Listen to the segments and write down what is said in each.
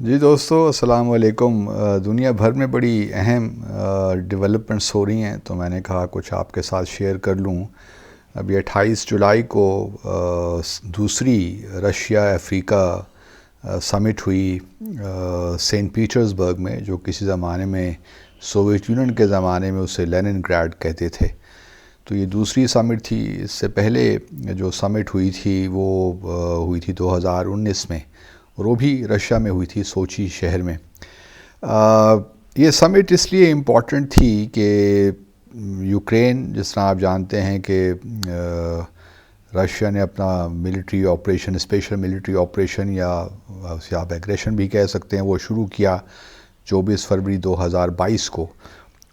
جی دوستو، السلام علیکم۔ دنیا بھر میں بڑی اہم ڈیولپمنٹس ہو رہی ہیں، تو میں نے کہا کچھ آپ کے ساتھ شیئر کر لوں۔ ابھی 28 جولائی کو دوسری رشیا افریقہ سمٹ ہوئی سینٹ پیٹرز برگ میں، جو کسی زمانے میں سوویت یونین کے زمانے میں اسے لینن گراڈ کہتے تھے۔ تو یہ دوسری سمٹ تھی۔ اس سے پہلے جو سمٹ ہوئی تھی وہ ہوئی تھی 2019 میں، اور وہ بھی رشیا میں ہوئی تھی، سوچی شہر میں۔ یہ سمٹ اس لیے امپورٹنٹ تھی کہ یوکرین، جس طرح آپ جانتے ہیں کہ رشیا نے اپنا military operation, special military operation یا آپ ایگریشن بھی کہہ سکتے ہیں، وہ شروع کیا 24 فروری 2022 کو،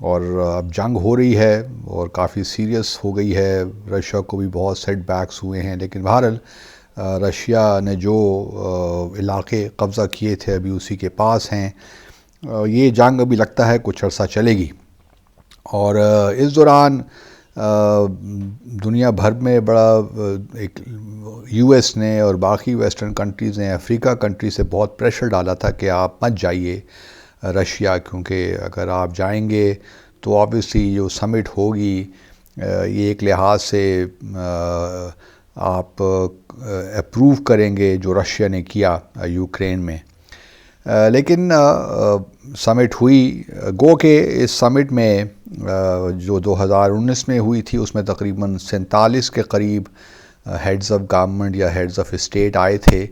اور اب جنگ ہو رہی ہے اور کافی سیریس ہو گئی ہے۔ رشیا کو بھی بہت سیٹ بیکس ہوئے ہیں، لیکن بہرحال رشیا نے جو علاقے قبضہ کیے تھے ابھی اسی کے پاس ہیں۔ یہ جنگ ابھی لگتا ہے کچھ عرصہ چلے گی، اور اس دوران دنیا بھر میں بڑا ایک یو ایس نے اور باقی ویسٹرن کنٹریز نے افریقہ کنٹری سے بہت پریشر ڈالا تھا کہ آپ مت جائیے رشیا، کیونکہ اگر آپ جائیں گے تو آبویسلی جو سمٹ ہوگی یہ ایک لحاظ سے آپ اپروو کریں گے جو رشیا نے کیا یوکرین میں۔ لیکن سمٹ ہوئی، گو کہ اس سمٹ میں جو 2019 میں ہوئی تھی اس میں تقریباً 47 کے قریب ہیڈز آف گورنمنٹ یا ہیڈز آف اسٹیٹ آئے تھے،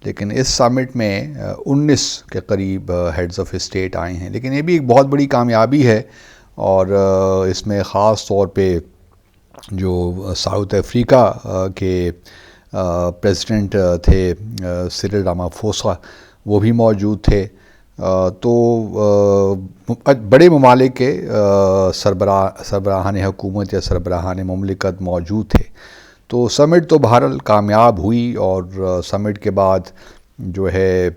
لیکن اس سمٹ میں 19 کے قریب ہیڈز آف اسٹیٹ آئے ہیں۔ لیکن یہ بھی ایک بہت بڑی کامیابی ہے، اور اس میں خاص طور پہ جو ساؤتھ افریقہ کے پریزیڈنٹ تھے سرل راماپھوسا، وہ بھی موجود تھے۔ تو بڑے ممالک کے سربراہان حکومت یا سربراہان مملکت موجود تھے۔ تو سمٹ تو بہرحال کامیاب ہوئی، اور سمٹ کے بعد جو ہے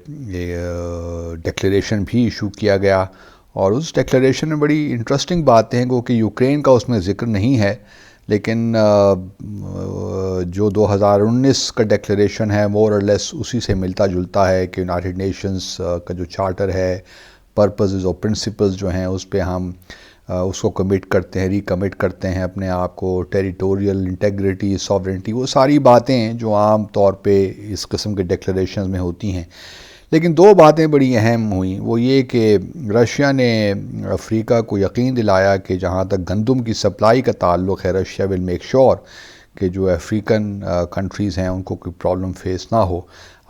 ڈکلیریشن بھی ایشو کیا گیا، اور اس ڈکلیریشن میں بڑی انٹرسٹنگ باتیں ہیں کہ یوکرین کا اس میں ذکر نہیں ہے، لیکن جو 2019 کا ڈکلیریشن ہے مور اور لیس اسی سے ملتا جلتا ہے کہ یونائٹڈ نیشنز کا جو چارٹر ہے، پرپزز اور پرنسپلز جو ہیں اس پہ ہم اس کو کمٹ کرتے ہیں، ریکمٹ کرتے ہیں اپنے آپ کو، ٹیریٹوریل انٹیگریٹی، ساورنٹی، وہ ساری باتیں جو عام طور پہ اس قسم کے ڈکلیریشنز میں ہوتی ہیں۔ لیکن دو باتیں بڑی اہم ہوئیں، وہ یہ کہ رشیا نے افریقہ کو یقین دلایا کہ جہاں تک گندم کی سپلائی کا تعلق ہے، رشیا ول میک شور کہ جو افریقن کنٹریز ہیں ان کو کوئی پرابلم فیس نہ ہو۔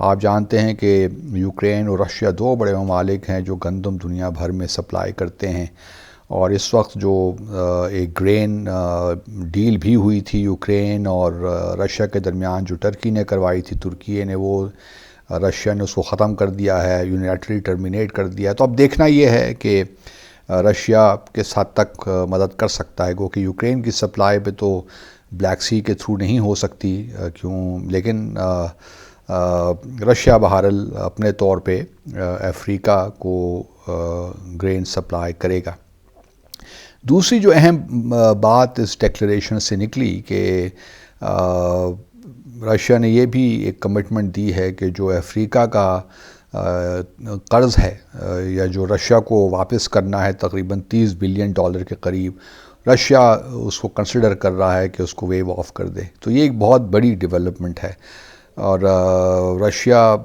آپ جانتے ہیں کہ یوکرین اور رشیا دو بڑے ممالک ہیں جو گندم دنیا بھر میں سپلائی کرتے ہیں، اور اس وقت جو ایک گرین ڈیل بھی ہوئی تھی یوکرین اور رشیا کے درمیان، جو ٹرکی نے کروائی تھی، ترکی نے، وہ رشیا نے اس کو ختم کر دیا ہے، یونیلیٹرلی ٹرمینیٹ کر دیا۔ تو اب دیکھنا یہ ہے کہ رشیا کس حد تک مدد کر سکتا ہے، کیونکہ یوکرین کی سپلائی پہ تو بلیک سی کے تھرو نہیں ہو سکتی، لیکن رشیا بہرحال اپنے طور پہ افریقہ کو گرین سپلائی کرے گا۔ دوسری جو اہم بات اس ڈکلیریشن سے نکلی کہ رشیا نے یہ بھی ایک کمٹمنٹ دی ہے کہ جو افریقہ کا قرض ہے یا جو رشیا کو واپس کرنا ہے تقریباً $30 بلین کے قریب، رشیا اس کو کنسیڈر کر رہا ہے کہ اس کو ویو آف کر دے۔ تو یہ ایک بہت بڑی ڈیولپمنٹ ہے، اور رشیا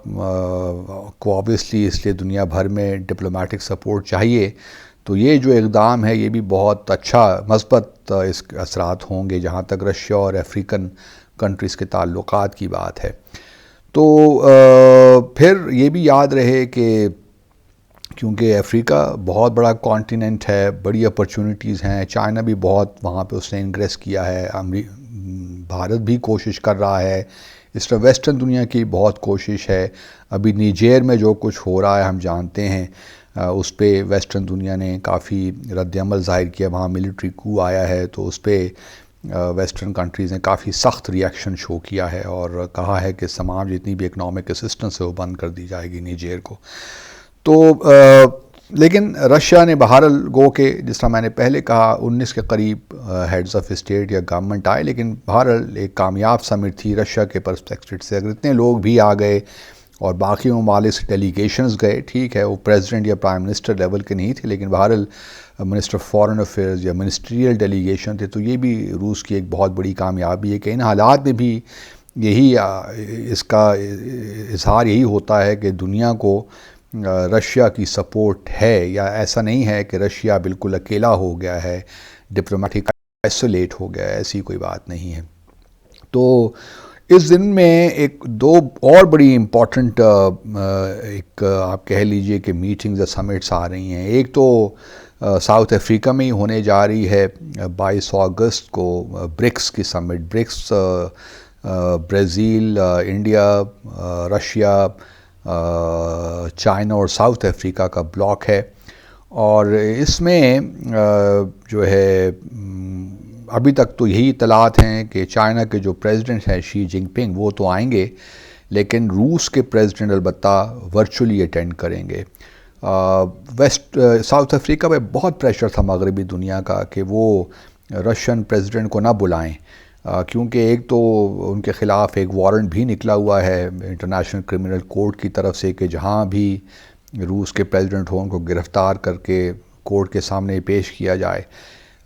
کو آبویسلی اس لیے دنیا بھر میں ڈپلومیٹک سپورٹ چاہیے۔ تو یہ جو اقدام ہے یہ بھی بہت اچھا مثبت اس کے اثرات ہوں گے جہاں تک رشیا اور افریقن کنٹریز کے تعلقات کی بات ہے۔ تو پھر یہ بھی یاد رہے کہ کیونکہ افریقہ بہت بڑا کانٹیننٹ ہے، بڑی اپرچونٹیز ہیں، چائنا بھی بہت وہاں پہ اس نے انگریس کیا ہے، بھارت بھی کوشش کر رہا ہے، اس طرح ویسٹرن دنیا کی بہت کوشش ہے۔ ابھی نیجر میں جو کچھ ہو رہا ہے ہم جانتے ہیں، اس پہ ویسٹرن دنیا نے کافی رد عمل ظاہر کیا، وہاں ملٹری کو آیا ہے، تو اس پہ ویسٹرن کنٹریز نے کافی سخت ریئیکشن شو کیا ہے اور کہا ہے کہ تمام جتنی بھی اکنامک اسسٹنس ہے وہ بند کر دی جائے گی نیجر کو۔ تو لیکن رشیا نے بہرحال گو کہ جس طرح میں نے پہلے کہا 19 کے قریب ہیڈز آف اسٹیٹ یا گورنمنٹ آئے، لیکن بہرحال ایک کامیاب سمٹ تھی رشیا کے پرسپیکٹو سے۔ اگر اتنے لوگ بھی آ گئے اور باقی ممالک سے ڈیلیگیشنز گئے. ٹھیک ہے وہ پریزیڈنٹ یا پرائم منسٹر لیول کے نہیں تھے، لیکن بہرحال منسٹر فارن افیئرز یا منسٹریل ڈیلیگیشن تھے. تو یہ بھی روس کی ایک بہت بڑی کامیابی ہے کہ ان حالات میں بھی یہی اس کا اظہار یہی ہوتا ہے کہ دنیا کو رشیا کی سپورٹ ہے، یا ایسا نہیں ہے کہ رشیا بالکل اکیلا ہو گیا ہے، ڈپلومیٹک آئسولیٹ ہو گیا ہے، ایسی کوئی بات نہیں ہے. تو اس دن میں دو اور بڑی امپورٹنٹ ایک آپ کہہ لیجئے کہ میٹنگز یا سمٹس آ رہی ہیں. ایک تو ساؤتھ افریقہ میں ہی ہونے جا رہی ہے 22 اگست کو، برکس کی summit. BRICS Brazil, India, Russia, China اور ساؤتھ افریقہ کا بلاک ہے. اور اس میں جو ہے ابھی تک تو یہی اطلاعات ہیں کہ چائنا کے جو پریزیڈنٹ ہیں شی جنگ پنگ وہ تو آئیں گے، لیکن روس کے پریزیڈنٹ البتہ ورچولی اٹینڈ کریں گے. ساؤتھ افریقہ پہ بہت پریشر تھا مغربی دنیا کا کہ وہ رشین پریزیڈنٹ کو نہ بلائیں، کیونکہ ایک تو ان کے خلاف ایک وارنٹ بھی نکلا ہوا ہے انٹرنیشنل کرمنل کورٹ کی طرف سے کہ جہاں بھی روس کے پریزیڈنٹ ہوں ان کو گرفتار کر کے کورٹ کے سامنے پیش کیا جائے.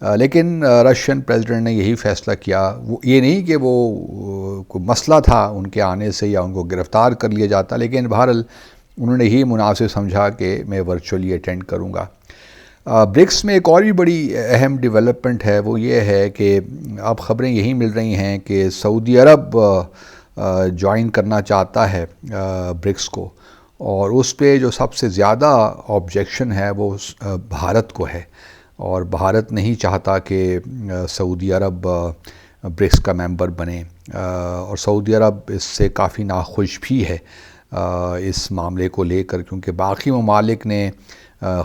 لیکن رشین پریزیڈنٹ نے یہی فیصلہ کیا. یہ نہیں کہ وہ کوئی مسئلہ تھا ان کے آنے سے یا ان کو گرفتار کر لیا جاتا، لیکن بہرحال انہوں نے یہی مناسب سمجھا کہ میں ورچولی اٹینڈ کروں گا. برکس میں ایک اور بھی بڑی اہم ڈیولپمنٹ ہے، وہ یہ ہے کہ اب خبریں یہی مل رہی ہیں کہ سعودی عرب جوائن کرنا چاہتا ہے برکس کو، اور اس پہ جو سب سے زیادہ آبجیکشن ہے وہ بھارت کو ہے، اور بھارت نہیں چاہتا کہ سعودی عرب برکس کا ممبر بنے، اور سعودی عرب اس سے کافی ناخوش بھی ہے اس معاملے کو لے کر، کیونکہ باقی ممالک نے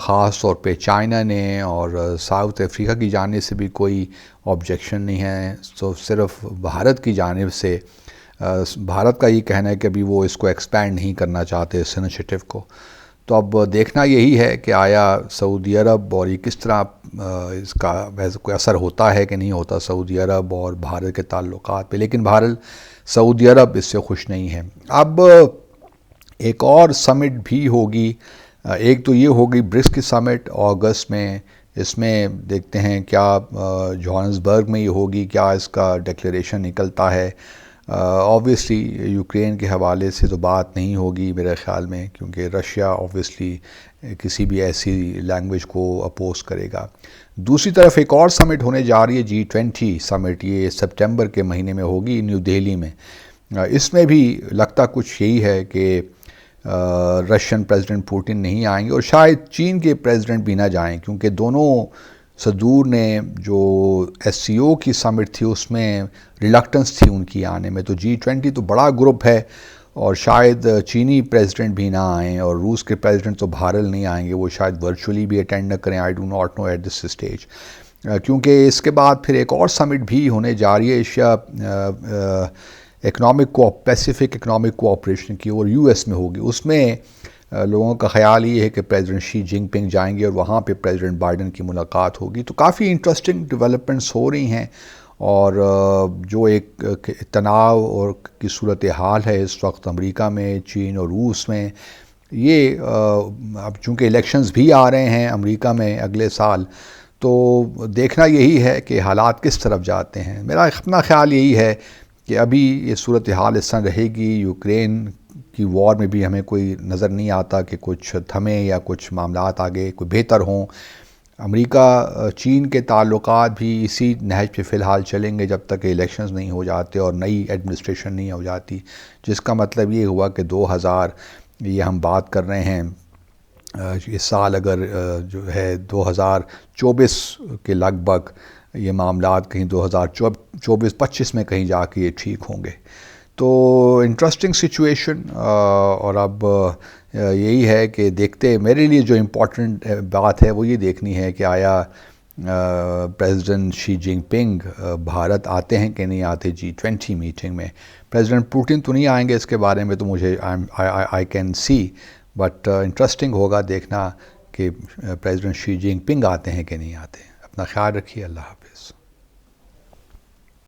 خاص طور پہ چائنا نے اور ساؤتھ افریقہ کی جانب سے بھی کوئی آبجیکشن نہیں ہے. صرف بھارت کی جانب سے بھارت کا یہ کہنا ہے کہ ابھی وہ اس کو ایکسپینڈ نہیں کرنا چاہتے اس انیشیٹو کو. تو اب دیکھنا یہی ہے کہ آیا سعودی عرب اور یہ کس طرح اس کا کوئی اثر ہوتا ہے کہ نہیں ہوتا سعودی عرب اور بھارت کے تعلقات پہ. لیکن بہرحال سعودی عرب اس سے خوش نہیں ہے. اب ایک اور سمٹ بھی ہوگی، ایک تو یہ ہوگی برکس کی سمٹ اگست میں. اس میں دیکھتے ہیں کیا جوہانسبرگ میں یہ ہوگی، کیا اس کا ڈکلیریشن نکلتا ہے. آبویسلی یوکرین کے حوالے سے تو بات نہیں ہوگی میرے خیال میں، کیونکہ رشیا آبویسلی کسی بھی ایسی لینگویج کو اپوز کرے گا. دوسری طرف ایک اور سمٹ ہونے جا رہی ہے G20 سمٹ، یہ سپٹمبر کے مہینے میں ہوگی نیو دہلی میں. اس میں بھی لگتا کچھ یہی ہے کہ رشین پریزیڈنٹ پوٹن نہیں آئیں گے، اور شاید چین کے پریزیڈنٹ بھی نہ جائیں، کیونکہ دونوں صدور نے جو SCO کی سمٹ تھی اس میں ریلکٹنس تھی ان کی آنے میں. تو G20 تو بڑا گروپ ہے، اور شاید چینی پریزیڈنٹ بھی نہ آئیں، اور روس کے پریزیڈنٹ تو بہرحال نہیں آئیں گے، وہ شاید ورچولی بھی اٹینڈ نہ کریں. I do not know at this stage, کیونکہ اس کے بعد پھر ایک اور سمٹ بھی ہونے جا رہی ہے ایشیا پیسیفک اکنامک کوآپریشن کی، اور US میں ہوگی. اس میں لوگوں کا خیال یہ ہے کہ پریزیڈنٹ شی جنگ پنگ جائیں گے اور وہاں پہ پریزیڈنٹ بائیڈن کی ملاقات ہوگی. تو کافی انٹرسٹنگ ڈیولپمنٹس ہو رہی ہیں، اور جو ایک تناؤ اور کی صورتحال ہے اس وقت امریکہ میں، چین اور روس میں، یہ اب چونکہ الیکشنز بھی آ رہے ہیں امریکہ میں اگلے سال، تو دیکھنا یہی ہے کہ حالات کس طرف جاتے ہیں. میرا اپنا خیال یہی ہے کہ ابھی یہ صورتحال اس طرح رہے گی. یوکرین کی وار میں بھی ہمیں کوئی نظر نہیں آتا کہ کچھ تھمے یا کچھ معاملات آگے کوئی بہتر ہوں. امریکہ چین کے تعلقات بھی اسی نہج پہ فی الحال چلیں گے جب تک کہ الیکشنز نہیں ہو جاتے اور نئی ایڈمنسٹریشن نہیں ہو جاتی، جس کا مطلب یہ ہوا کہ 2000 یہ ہم بات کر رہے ہیں اس سال اگر جو ہے 2024 کے لگ بھگ یہ معاملات کہیں 2024-25 میں کہیں جا کے یہ ٹھیک ہوں گے. تو انٹرسٹنگ سچویشن، اور اب یہی ہے کہ دیکھتے، میرے لیے جو امپورٹنٹ بات ہے وہ یہ دیکھنی ہے کہ آیا پریزیڈنٹ شی جنگ پنگ بھارت آتے ہیں کہ نہیں آتے G20 میٹنگ میں. پریزیڈنٹ پوٹن تو نہیں آئیں گے، اس کے بارے میں تو مجھے I can see, but interesting ہوگا دیکھنا کہ پریزیڈنٹ شی جنگ پنگ آتے ہیں کہ نہیں آتے. اپنا خیال رکھیے. اللہ حافظ.